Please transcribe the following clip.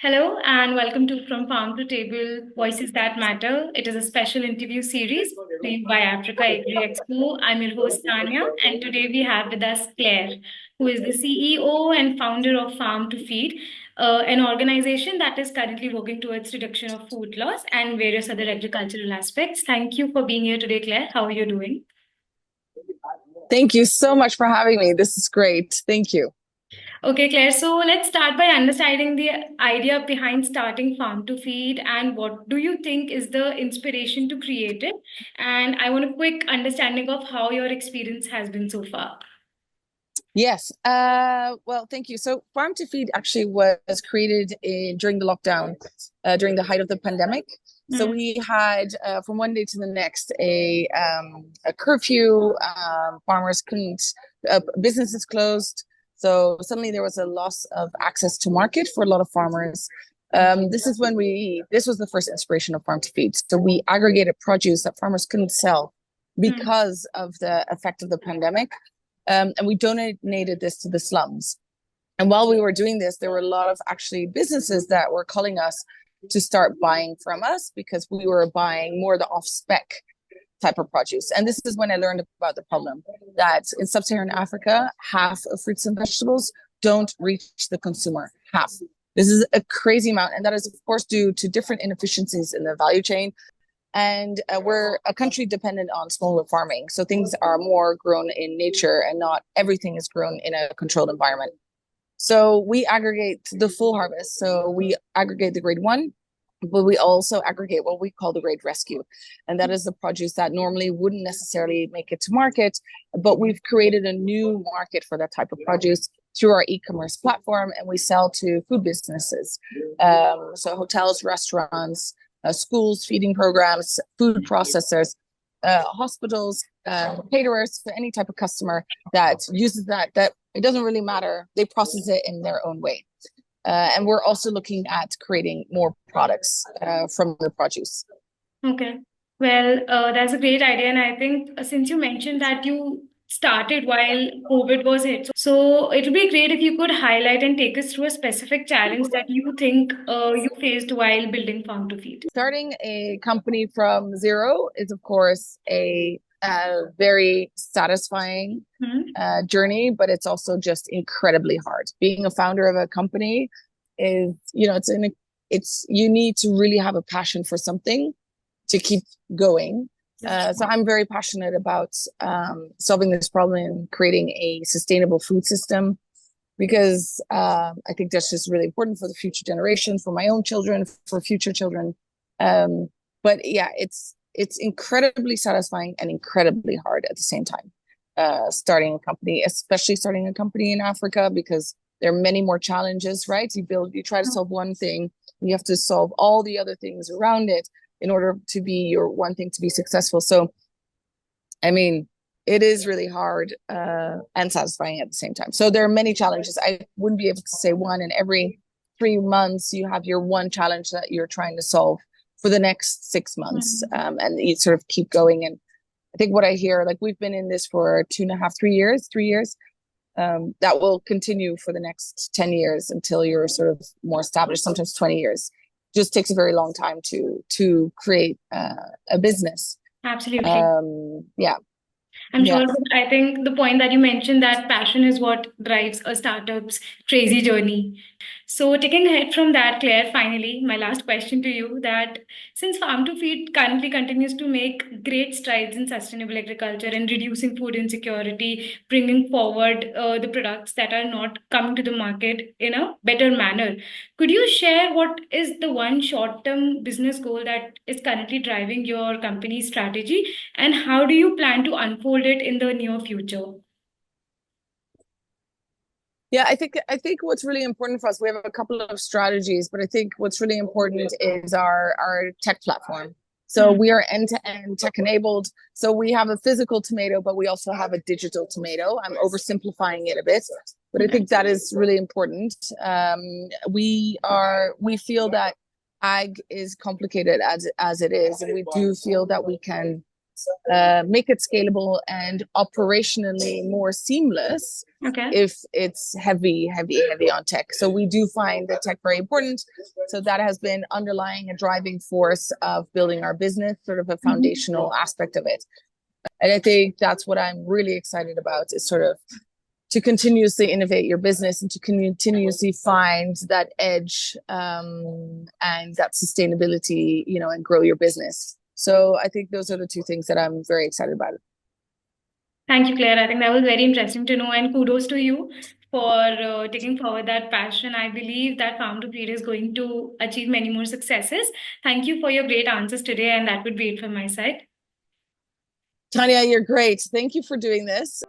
Hello and welcome to From Farm to Table Voices That Matter. It is a special interview series made by Africa Agri Expo. I'm your host Tanya, and today we have with us Claire, who is the CEO and founder of Farm to Feed, an organization that is currently working towards reduction of food loss and various other agricultural aspects. Thank you for being here today, Claire. How are you doing? Thank you so much for having me. This is great. Thank you. Okay, Claire. So let's start by understanding the idea behind starting Farm to Feed and what do you think is the inspiration to create it? And I want a quick understanding of how your experience has been so far. Yes. Well, thank you. So Farm to Feed actually was created during the lockdown, during the height of the pandemic. So Mm. we had from one day to the next a curfew. Farmers couldn't, businesses closed. So suddenly there was a loss of access to market for a lot of farmers. This was the first inspiration of Farm to Feed. So we aggregated produce that farmers couldn't sell Mm. because of the effect of the pandemic. And we donated this to the slums. And while we were doing this, there were a lot of actually businesses that were calling us to start buying from us because we were buying more the off spec type of produce. And this is when I learned about the problem that in sub-Saharan Africa, half of fruits and vegetables don't reach the consumer. Half. This is a crazy amount. And that is, of course, due to different inefficiencies in the value chain. And we're a country dependent on smallholder farming. So things are more grown in nature and not everything is grown in a controlled environment. So we aggregate the full harvest. So we aggregate the grade one, but we also aggregate what we call the grade rescue. And that is the produce that normally wouldn't necessarily make it to market, but we've created a new market for that type of produce through our e-commerce platform, and we sell to food businesses. So hotels, restaurants, schools, feeding programs, food processors, hospitals, caterers, so any type of customer that uses that it doesn't really matter. They process it in their own way. And we're also looking at creating more products from the produce. Okay. Well, that's a great idea. And I think since you mentioned that you started while COVID was hit, so it would be great if you could highlight and take us through a specific challenge that you think you faced while building Farm to Feed. Starting a company from zero is, of course, a very satisfying journey, but it's also just incredibly hard. Being a founder of a company is, you need to really have a passion for something to keep going. So I'm very passionate about solving this problem and creating a sustainable food system because I think that's just really important for the future generations, for my own children, for future children. But yeah, it's incredibly satisfying and incredibly hard at the same time. Starting a company, especially starting a company in Africa, because there are many more challenges, right? You try to solve one thing, you have to solve all the other things around it in order to be your one thing to be successful. So, I mean, it is really hard and satisfying at the same time. So there are many challenges. I wouldn't be able to say one, and every 3 months you have your one challenge that you're trying to solve for the next 6 months, and you sort of keep going. And I think what I hear, like we've been in this for 2.5, 3 years, 3 years. That will continue for the next 10 years until you're sort of more established, sometimes 20 years. Just takes a very long time to create a business. Absolutely. Yeah. I'm Yeah. sure. I think the point that you mentioned that passion is what drives a startup's crazy journey. So, taking ahead from that, Claire, finally, my last question to you that since Farm to Feed currently continues to make great strides in sustainable agriculture and reducing food insecurity, bringing forward the products that are not coming to the market in a better manner, could you share what is the one short term business goal that is currently driving your company's strategy? And how do you plan to unfold it in the near future? Yeah, I think what's really important for us, we have a couple of strategies, but I think what's really important is our tech platform. So Hmm. we are end-to-end tech enabled. So we have a physical tomato, but we also have a digital tomato. I'm oversimplifying it a bit, but I think that is really important. We feel that ag is complicated as it is, and we do feel that we can make it scalable and operationally more seamless. Okay. If it's heavy on tech. So we do find the tech very important. So that has been underlying a driving force of building our business, sort of a foundational aspect of it. And I think that's what I'm really excited about, is sort of to continuously innovate your business and to continuously find that edge and that sustainability, and grow your business. So I think those are the two things that I'm very excited about. Thank you, Claire. I think that was very interesting to know, and kudos to you for taking forward that passion. I believe that Farm to Feed is going to achieve many more successes. Thank you for your great answers today, and that would be it from my side. Tanya, you're great. Thank you for doing this.